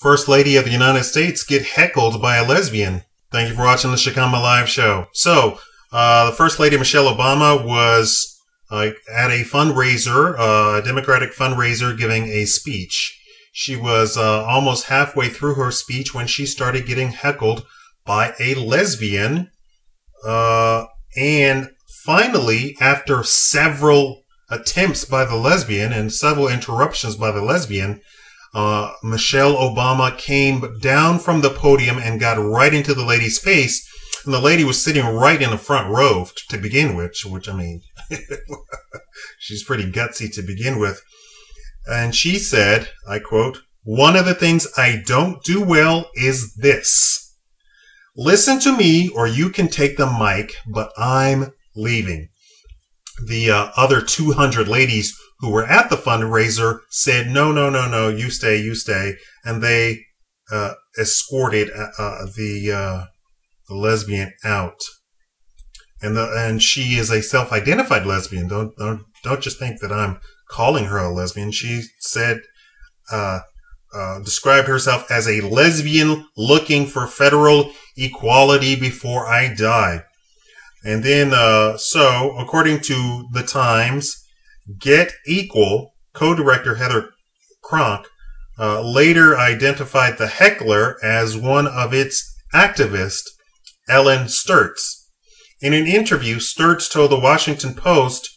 First Lady of the United States get heckled by a lesbian. Thank you for watching the Shikama Live Show. So, the First Lady Michelle Obama was at a fundraiser, a Democratic fundraiser, giving a speech. She was almost halfway through her speech when she started getting heckled by a lesbian. And finally, after several attempts by the lesbian and several interruptions by the lesbian, Michelle Obama came down from the podium and got right into the lady's face. And the lady was sitting right in the front row to begin with, which, I mean, she's pretty gutsy to begin with. And she said, I quote, "One of the things I don't do well is this. Listen to me or you can take the mic, but I'm leaving." The other 200 ladies who were at the fundraiser said, no, you stay. And they escorted the lesbian out. And she is a self-identified lesbian. Don't just think that I'm calling her a lesbian. She said, described herself as a lesbian looking for federal equality before I die. And then, so according to the Times, Get Equal co-director Heather Cronk later identified the heckler as one of its activists, Ellen Sturtz. In an interview, Sturtz told the Washington Post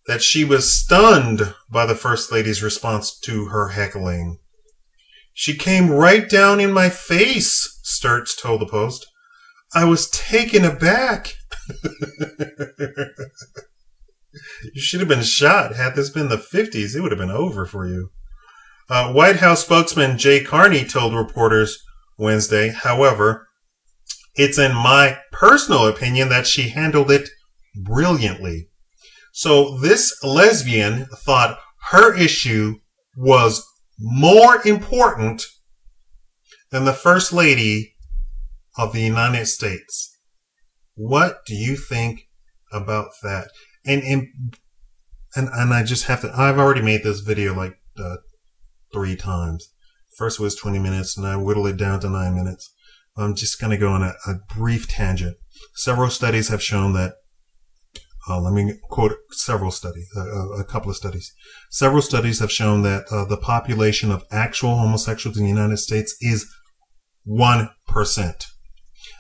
that she was stunned by the First Lady's response to her heckling. "She came right down in my face," Sturtz told the Post. "I was taken aback." You should have been shot. Had this been the 50s, it would have been over for you. White House spokesman Jay Carney told reporters Wednesday, however, "It's in my personal opinion that she handled it brilliantly." So this lesbian thought her issue was more important than the First Lady of the United States. What do you think about that? And I just have to, I've already made this video like 3 times. First was 20 minutes and I whittled it down to 9 minutes. I'm just going to go on a brief tangent. Several studies have shown that, let me quote several studies, a couple of studies. Several studies have shown that the population of actual homosexuals in the United States is 1%.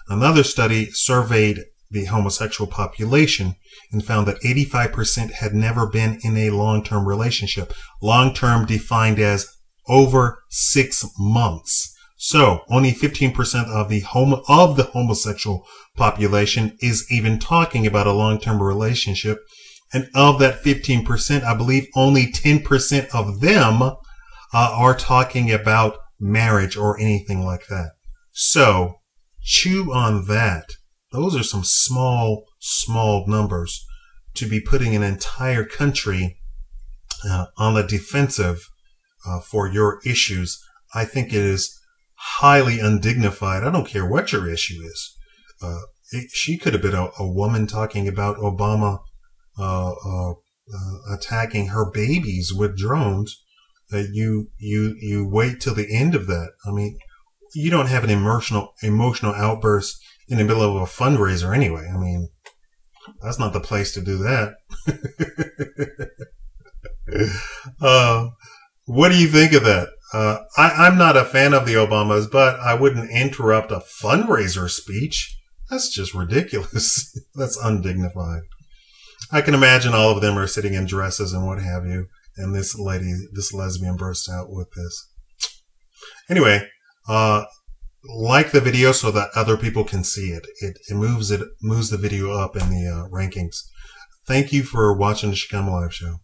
Another study surveyed the homosexual population and found that 85% had never been in a long-term relationship. Long-term defined as over 6 months. So only 15% of the homosexual population is even talking about a long-term relationship. And of that 15%, I believe only 10% of them are talking about marriage or anything like that. So chew on that. Those are some small numbers to be putting an entire country on the defensive for your issues. I think it is highly undignified. I don't care what your issue is. She could have been a woman talking about Obama attacking her babies with drones. You wait till the end of that. I mean, you don't have an emotional outburst in the middle of a fundraiser anyway. I mean, that's not the place to do that. What do you think of that? I'm not a fan of the Obamas, but I wouldn't interrupt a fundraiser speech. That's just ridiculous. That's undignified. I can imagine all of them are sitting in dresses and what have you, and this lesbian bursts out with this. Anyway, like the video so that other people can see it. It moves the video up in the rankings. Thank you for watching the Shikama Live Show.